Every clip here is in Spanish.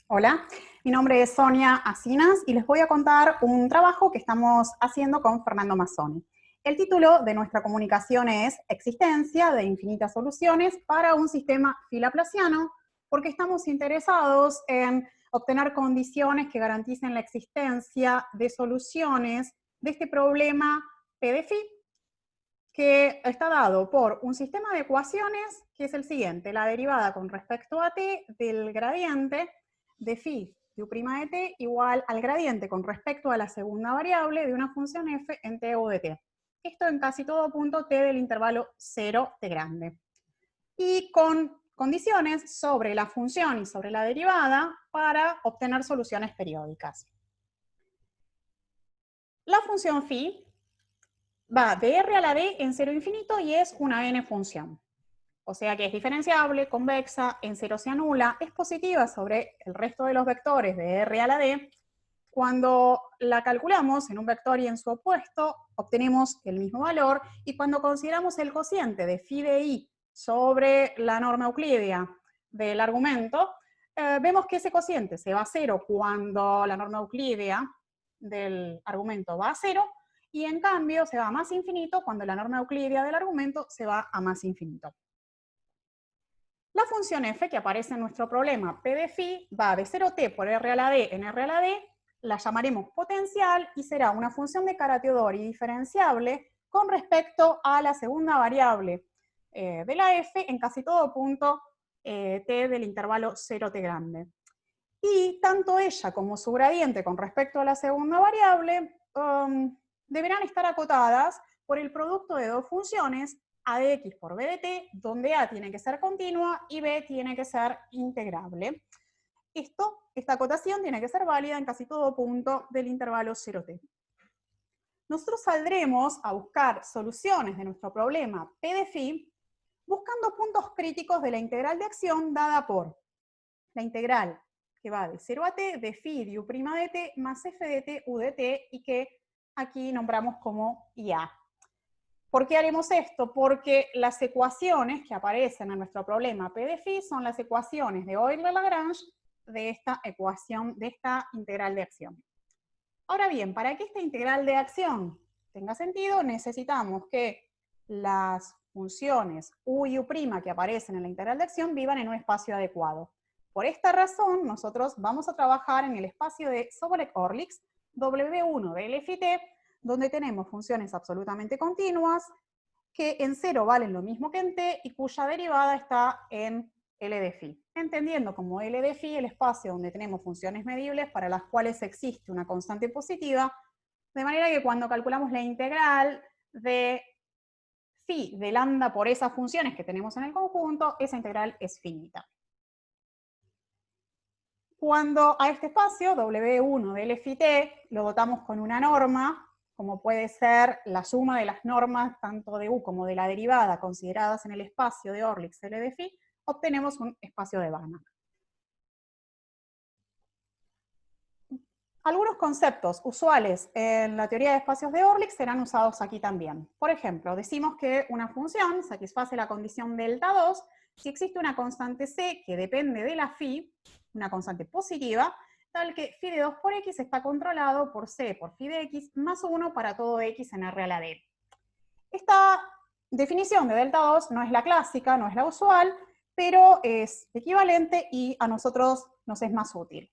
Hola, mi nombre es Sonia Asinas y les voy a contar un trabajo que estamos haciendo con Fernando Mazzoni. El título de nuestra comunicación es Existencia de infinitas soluciones para un sistema filaplasiano, porque estamos interesados en obtener condiciones que garanticen la existencia de soluciones de este problema P de phi, que está dado por un sistema de ecuaciones que es el siguiente: la derivada con respecto a t del gradiente de phi de u' de t igual al gradiente con respecto a la segunda variable de una función f en t u de t. Esto en casi todo punto t del intervalo 0 t grande. Y con condiciones sobre la función y sobre la derivada para obtener soluciones periódicas. La función phi va de r a la d en 0 infinito y es una n función. O sea que es diferenciable, convexa, en cero se anula, es positiva sobre el resto de los vectores de r a la d. Cuando la calculamos en un vector y en su opuesto, obtenemos el mismo valor, y cuando consideramos el cociente de phi de i sobre la norma euclídea del argumento, vemos que ese cociente se va a cero cuando la norma euclídea del argumento va a cero, y en cambio se va a más infinito cuando la norma euclídea del argumento se va a más infinito. La función f que aparece en nuestro problema P de phi va de 0t por r a la d en r a la d, la llamaremos potencial y será una función de Carathéodory diferenciable con respecto a la segunda variable de la f en casi todo punto t del intervalo 0t grande. Y tanto ella como su gradiente con respecto a la segunda variable deberán estar acotadas por el producto de dos funciones, a de x por b de t, donde a tiene que ser continua y b tiene que ser integrable. Esta acotación tiene que ser válida en casi todo punto del intervalo 0t. Nosotros saldremos a buscar soluciones de nuestro problema P de phi buscando puntos críticos de la integral de acción dada por la integral que va de 0 a t de phi de u' de t más f de t u de t, y que aquí nombramos como IA. ¿Por qué haremos esto? Porque las ecuaciones que aparecen en nuestro problema P de phi son las ecuaciones de Euler-Lagrange de esta ecuación, de esta integral de acción. Ahora bien, para que esta integral de acción tenga sentido, necesitamos que las funciones u y u' que aparecen en la integral de acción vivan en un espacio adecuado. Por esta razón, nosotros vamos a trabajar en el espacio de Sobolev-Orlix W1 de L phi t, donde tenemos funciones absolutamente continuas que en cero valen lo mismo que en t y cuya derivada está en L de phi, entendiendo como L de phi el espacio donde tenemos funciones medibles para las cuales existe una constante positiva, de manera que cuando calculamos la integral de phi de lambda por esas funciones que tenemos en el conjunto, esa integral es finita. Cuando a este espacio, W1 de L phi t, lo dotamos con una norma, como puede ser la suma de las normas tanto de u como de la derivada consideradas en el espacio de Orlix L de phi, obtenemos un espacio de Banach. Algunos conceptos usuales en la teoría de espacios de Orlix serán usados aquí también. Por ejemplo, decimos que una función satisface la condición delta 2 si existe una constante c que depende de la phi, una constante positiva, tal que phi de 2 por x está controlado por c por phi de x más 1 para todo x en r a la d. Esta definición de delta 2 no es la clásica, no es la usual, pero es equivalente y a nosotros nos es más útil.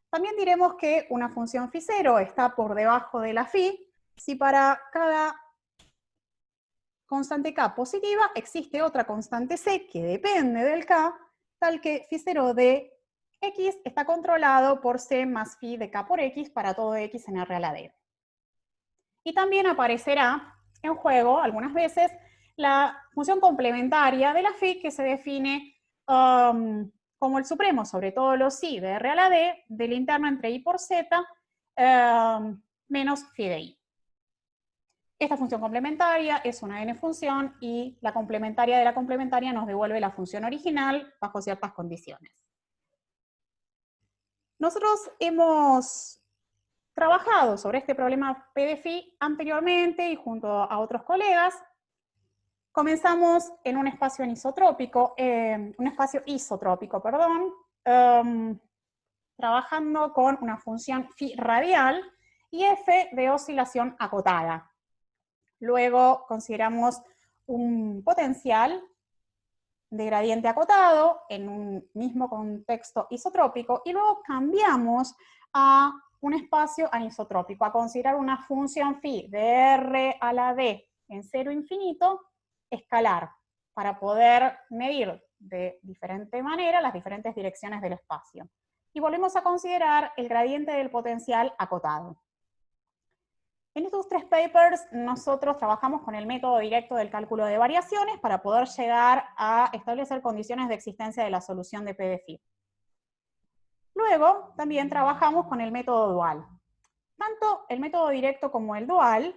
También diremos que una función phi 0 está por debajo de la phi si para cada constante k positiva existe otra constante c que depende del k, tal que phi 0 de x está controlado por c más phi de k por x para todo x en r a la d. Y también aparecerá en juego algunas veces la función complementaria de la phi, que se define como el supremo sobre todos los i de r a la d del interno entre i por z menos phi de i. Esta función complementaria es una n función y la complementaria de la complementaria nos devuelve la función original bajo ciertas condiciones. Nosotros hemos trabajado sobre este problema P de phi anteriormente y junto a otros colegas. Comenzamos en un espacio isotrópico, trabajando con una función phi radial y f de oscilación acotada. Luego consideramos un potencial de gradiente acotado en un mismo contexto isotrópico y luego cambiamos a un espacio anisotrópico, a considerar una función phi de r a la d en 0 infinito escalar, para poder medir de diferente manera las diferentes direcciones del espacio. Y volvemos a considerar el gradiente del potencial acotado. En estos 3 papers nosotros trabajamos con el método directo del cálculo de variaciones para poder llegar a establecer condiciones de existencia de la solución de P de phi. Luego también trabajamos con el método dual. Tanto el método directo como el dual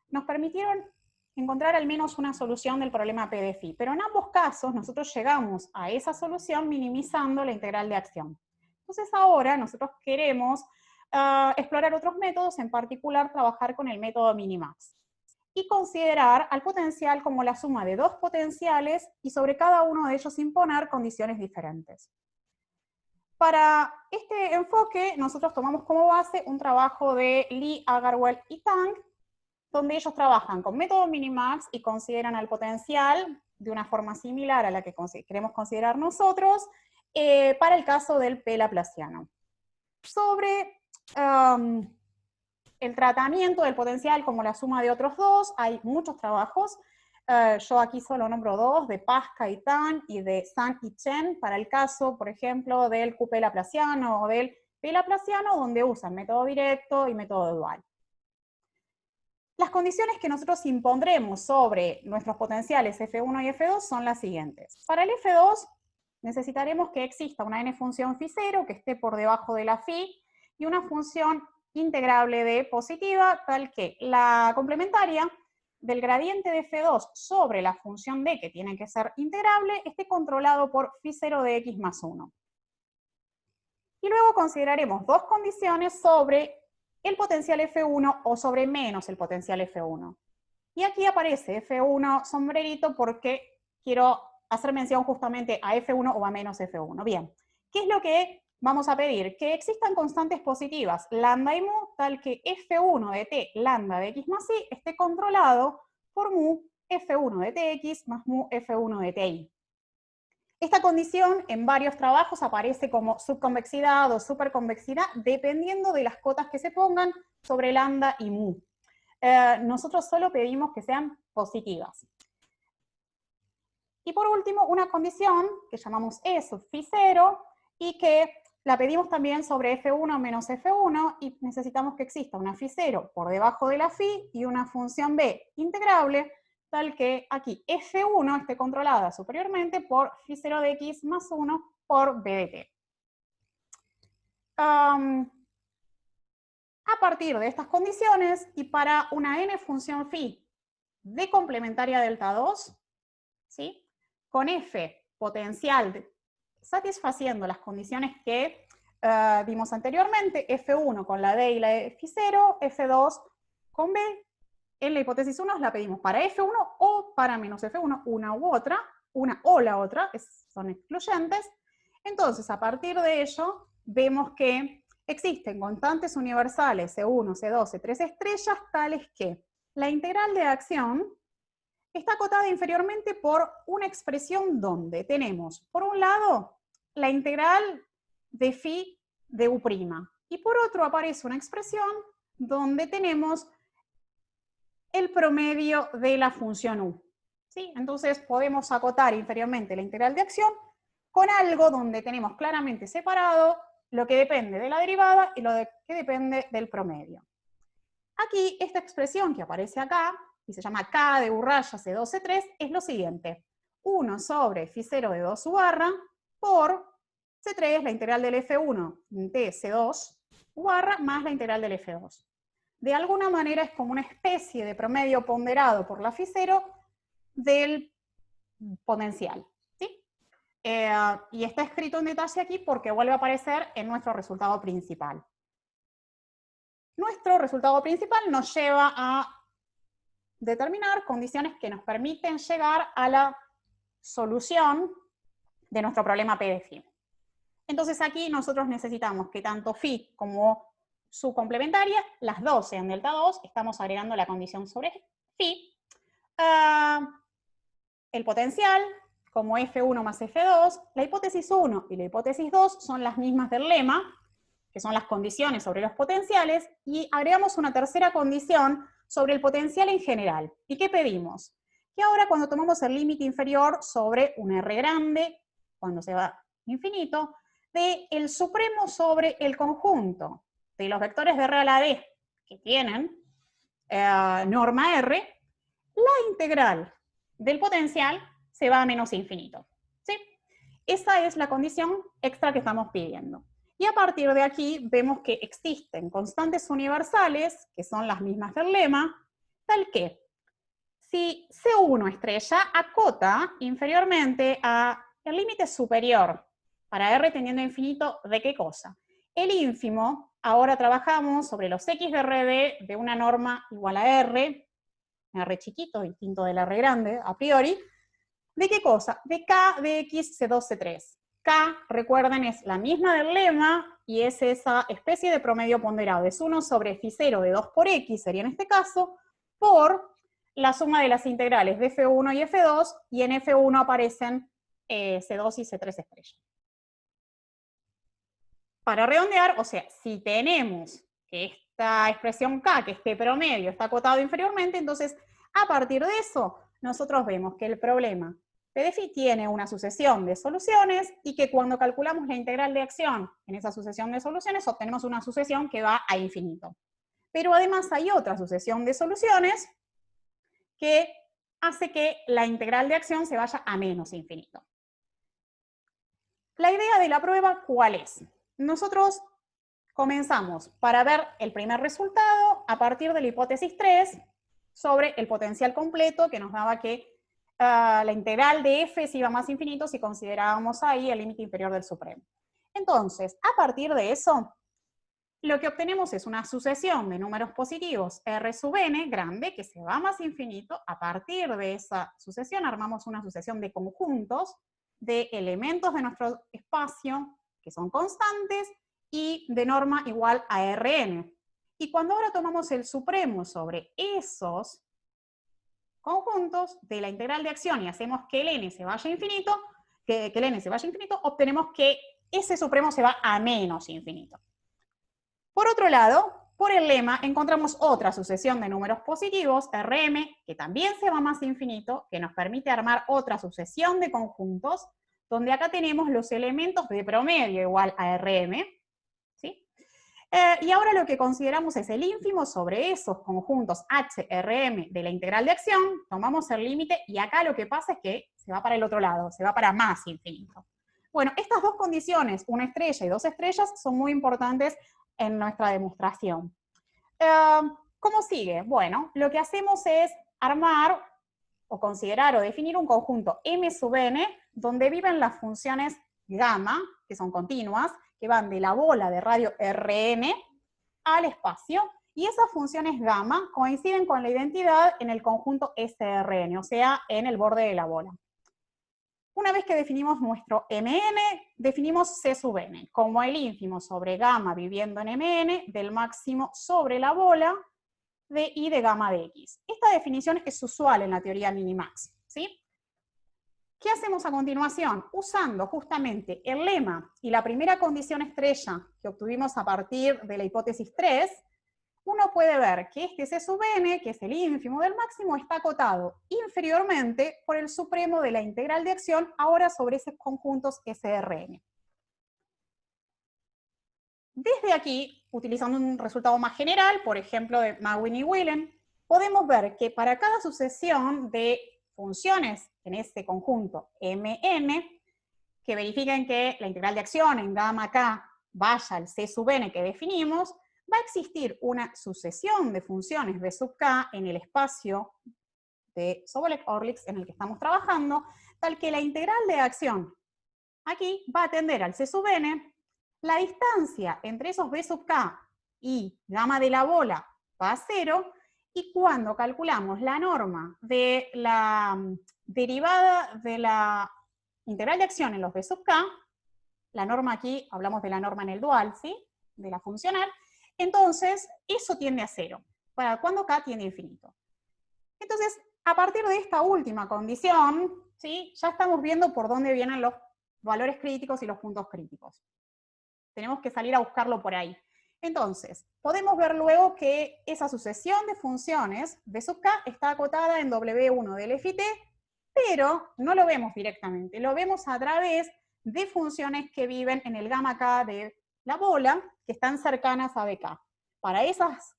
nos permitieron encontrar al menos una solución del problema P de phi, pero en ambos casos nosotros llegamos a esa solución minimizando la integral de acción. Entonces ahora nosotros queremos explorar otros métodos, en particular trabajar con el método minimax y considerar al potencial como la suma de dos potenciales y sobre cada uno de ellos imponer condiciones diferentes. Para este enfoque nosotros tomamos como base un trabajo de Lee, Agarwal y Tang, donde ellos trabajan con método minimax y consideran al potencial de una forma similar a la que queremos considerar nosotros para el caso del P laplaciano. Sobre el tratamiento del potencial como la suma de otros dos, hay muchos trabajos. Yo aquí solo nombro dos, de Pasca y Tan, y de San y Chen, para el caso, por ejemplo, del QP laplaciano o del P laplaciano, donde usan método directo y método dual. Las condiciones que nosotros impondremos sobre nuestros potenciales F1 y F2 son las siguientes. Para el F2 necesitaremos que exista una n función phi 0 que esté por debajo de la phi y una función integrable de positiva, tal que la complementaria del gradiente de F2 sobre la función d, que tiene que ser integrable, esté controlado por phi 0 de x más 1. Y luego consideraremos dos condiciones sobre el potencial F1 o sobre menos el potencial F1. Y aquí aparece F1 sombrerito porque quiero hacer mención justamente a F1 o a menos F1. Bien, ¿qué es lo que vamos a pedir? Que existan constantes positivas, lambda y mu, tal que F1 de t lambda de x más i esté controlado por mu F1 de tx más mu F1 de ti. Esta condición en varios trabajos aparece como subconvexidad o superconvexidad, dependiendo de las cotas que se pongan sobre lambda y mu. Nosotros solo pedimos que sean positivas. Y por último, una condición que llamamos E sub phi 0 y que la pedimos también sobre F1 menos F1 y necesitamos que exista una phi 0 por debajo de la phi y una función B integrable tal que aquí F1 esté controlada superiormente por phi 0 de x más 1 por B de t. A partir de estas condiciones y para una n función phi de complementaria delta 2, ¿sí? Con f potencial satisfaciendo las condiciones que vimos anteriormente, F1 con la D y la phi 0, F2 con B. En la hipótesis 1 la pedimos para F1 o para menos F1, una u otra, una o la otra, son excluyentes. Entonces, a partir de ello, vemos que existen constantes universales C1, C2, C3 estrellas, tales que la integral de acción está acotada inferiormente por una expresión donde tenemos, por un lado, la integral de phi de u', y por otro aparece una expresión donde tenemos el promedio de la función u. ¿Sí? Entonces podemos acotar inferiormente la integral de acción con algo donde tenemos claramente separado lo que depende de la derivada y lo que depende del promedio. Aquí, esta expresión que aparece acá, y se llama K de U raya C2, C3, es lo siguiente. 1 sobre phi 0 de 2 U barra por C3, la integral del F1 de C2 U barra más la integral del F2. De alguna manera es como una especie de promedio ponderado por la phi 0 del potencial. ¿Sí? Y está escrito en detalle aquí porque vuelve a aparecer en nuestro resultado principal. Nuestro resultado principal nos lleva a determinar condiciones que nos permiten llegar a la solución de nuestro problema P de phi. Entonces aquí nosotros necesitamos que tanto phi como su complementaria, las dos sean delta 2, estamos agregando la condición sobre phi. El potencial, como F1 más F2, la hipótesis 1 y la hipótesis 2 son las mismas del lema, que son las condiciones sobre los potenciales, y agregamos una tercera condición sobre el potencial en general. ¿Y qué pedimos? Que ahora cuando tomamos el límite inferior sobre un R grande, cuando se va infinito, de el supremo sobre el conjunto de los vectores de R a la D que tienen norma R, la integral del potencial se va a menos infinito. ¿Sí? Esa es la condición extra que estamos pidiendo. Y a partir de aquí vemos que existen constantes universales, que son las mismas del lema, tal que si C1 estrella acota inferiormente a el límite superior para R tendiendo a infinito, ¿de qué cosa? El ínfimo, ahora trabajamos sobre los X de RD de una norma igual a R chiquito, distinto del R grande, a priori. ¿De qué cosa? De K de X C2 C3. K, recuerden, es la misma del lema y es esa especie de promedio ponderado. Es 1 sobre Φ0 de 2 por X, sería en este caso, por la suma de las integrales de F1 y F2, y en F1 aparecen C2 y C3 estrella. Para redondear, o sea, si tenemos que esta expresión K, que este promedio está acotado inferiormente, entonces a partir de eso nosotros vemos que el problema P de phi tiene una sucesión de soluciones y que cuando calculamos la integral de acción en esa sucesión de soluciones obtenemos una sucesión que va a infinito. Pero además hay otra sucesión de soluciones que hace que la integral de acción se vaya a menos infinito. La idea de la prueba, ¿cuál es? Nosotros comenzamos para ver el primer resultado a partir de la hipótesis 3 sobre el potencial completo que nos daba que la integral de f se iba más infinito si considerábamos ahí el límite inferior del supremo. Entonces, a partir de eso, lo que obtenemos es una sucesión de números positivos R sub n grande que se va más infinito. A partir de esa sucesión armamos una sucesión de conjuntos de elementos de nuestro espacio que son constantes y de norma igual a Rn. Y cuando ahora tomamos el supremo sobre esos conjuntos de la integral de acción y hacemos que el n se vaya a infinito, obtenemos que ese supremo se va a menos infinito. Por otro lado, por el lema encontramos otra sucesión de números positivos, Rm, que también se va más infinito, que nos permite armar otra sucesión de conjuntos, donde acá tenemos los elementos de promedio igual a Rm, ¿sí? Y ahora lo que consideramos es el ínfimo sobre esos conjuntos HRM de la integral de acción, tomamos el límite y acá lo que pasa es que se va para el otro lado, se va para más infinito. Bueno, estas dos condiciones, una estrella y dos estrellas, son muy importantes en nuestra demostración. ¿Cómo sigue? Bueno, lo que hacemos es armar o considerar o definir un conjunto M sub n donde viven las funciones gamma, que son continuas, que van de la bola de radio Rn al espacio, y esas funciones gamma coinciden con la identidad en el conjunto Srn, o sea, en el borde de la bola. Una vez que definimos nuestro Mn, definimos C sub n, como el ínfimo sobre gamma viviendo en Mn, del máximo sobre la bola de I de gamma de X. Esta definición es usual en la teoría minimax, ¿sí? ¿Qué hacemos a continuación? Usando justamente el lema y la primera condición estrella que obtuvimos a partir de la hipótesis 3, uno puede ver que este C sub n, que es el ínfimo del máximo, está acotado inferiormente por el supremo de la integral de acción, ahora sobre esos conjuntos Srn. Desde aquí, utilizando un resultado más general, por ejemplo de Magwin y Whelan, podemos ver que para cada sucesión de funciones en este conjunto Mn, que verifiquen que la integral de acción en gamma k vaya al C sub n que definimos, va a existir una sucesión de funciones B sub k en el espacio de Sobolev-Orlix en el que estamos trabajando, tal que la integral de acción aquí va a tender al C sub n, la distancia entre esos B sub k y gamma de la bola va a 0, y cuando calculamos la norma de la derivada de la integral de acción en los B sub k, La norma aquí, hablamos de la norma en el dual, ¿sí? De la funcional. Entonces, eso tiende a 0. ¿Para cuando K tiende a infinito? Entonces, a partir de esta última condición, ¿sí? Ya estamos viendo por dónde vienen los valores críticos y los puntos críticos. Tenemos que salir a buscarlo por ahí. Entonces, podemos ver luego que esa sucesión de funciones B sub K está acotada en W1 del FT, pero no lo vemos directamente, lo vemos a través de funciones que viven en el gamma K de la bola, que están cercanas a BK. Para esas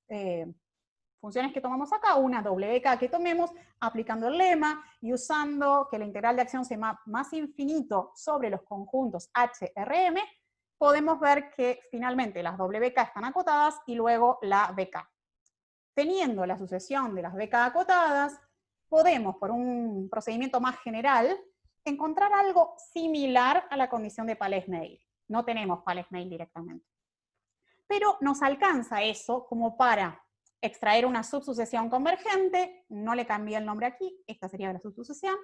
funciones que tomamos acá, una WK que tomemos, aplicando el lema y usando que la integral de acción sea más infinito sobre los conjuntos HRM, podemos ver que finalmente las WK están acotadas y luego la BK. Teniendo la sucesión de las BK acotadas, podemos, por un procedimiento más general, encontrar algo similar a la condición de Pales-Neil. No tenemos Pales-Neil directamente. Pero nos alcanza eso como para extraer una subsucesión convergente, no le cambié el nombre aquí, esta sería la subsucesión,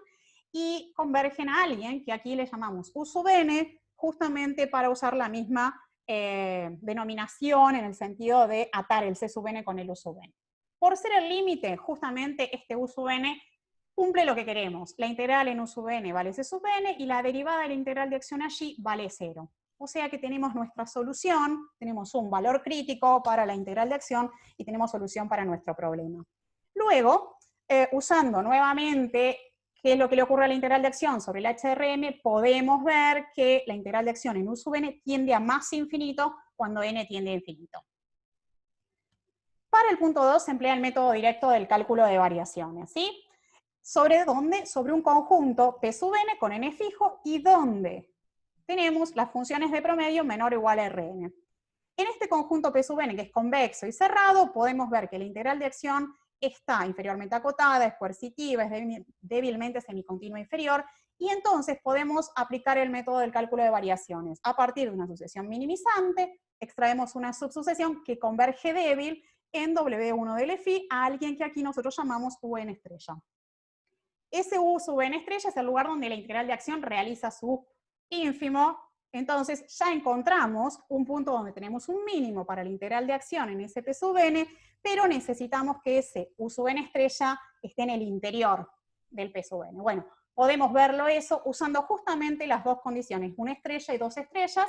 y convergen a alguien que aquí le llamamos U sub n, justamente para usar la misma denominación en el sentido de atar el C sub n con el U sub n. Por ser el límite, justamente este U sub n cumple lo que queremos. La integral en U sub n vale C sub n y la derivada de la integral de acción allí vale 0. O sea que tenemos nuestra solución, tenemos un valor crítico para la integral de acción y tenemos solución para nuestro problema. Luego, usando nuevamente qué es lo que le ocurre a la integral de acción sobre el HRM, podemos ver que la integral de acción en U sub n tiende a más infinito cuando n tiende a infinito. Para el punto 2 se emplea el método directo del cálculo de variaciones, ¿sí? ¿Sobre dónde? Sobre un conjunto P sub n con n fijo y donde tenemos las funciones de promedio menor o igual a Rn. En este conjunto P sub n, que es convexo y cerrado, podemos ver que la integral de acción está inferiormente acotada, es coercitiva, es débilmente semicontinua inferior, y entonces podemos aplicar el método del cálculo de variaciones. A partir de una sucesión minimizante, extraemos una subsucesión que converge débil en W1 del phi a alguien que aquí nosotros llamamos UN estrella. Ese U sub n estrella es el lugar donde la integral de acción realiza su ínfimo. Entonces ya encontramos un punto donde tenemos un mínimo para la integral de acción en ese P sub n, pero necesitamos que ese U sub n estrella esté en el interior del P sub n. Bueno, podemos verlo eso usando justamente las dos condiciones, una estrella y dos estrellas,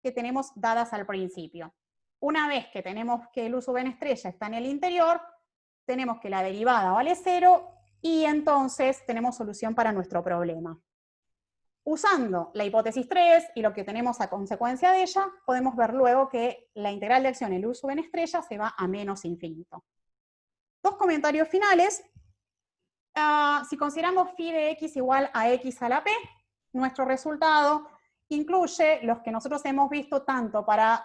que tenemos dadas al principio. Una vez que tenemos que el U sub n estrella está en el interior, tenemos que la derivada vale 0, y entonces tenemos solución para nuestro problema. Usando la hipótesis 3 y lo que tenemos a consecuencia de ella, podemos ver luego que la integral de acción en U sub n estrella se va a menos infinito. Dos comentarios finales. Si consideramos phi de x igual a x a la p, nuestro resultado incluye los que nosotros hemos visto tanto para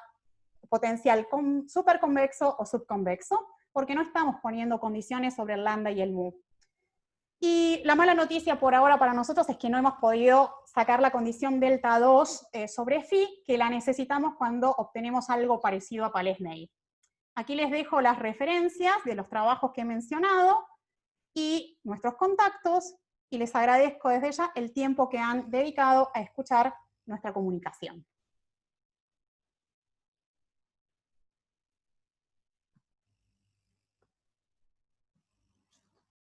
potencial superconvexo o subconvexo, porque no estamos poniendo condiciones sobre el lambda y el mu. Y la mala noticia por ahora para nosotros es que no hemos podido sacar la condición delta 2 sobre phi, que la necesitamos cuando obtenemos algo parecido a Pales-Neil. Aquí les dejo las referencias de los trabajos que he mencionado y nuestros contactos, y les agradezco desde ya el tiempo que han dedicado a escuchar nuestra comunicación.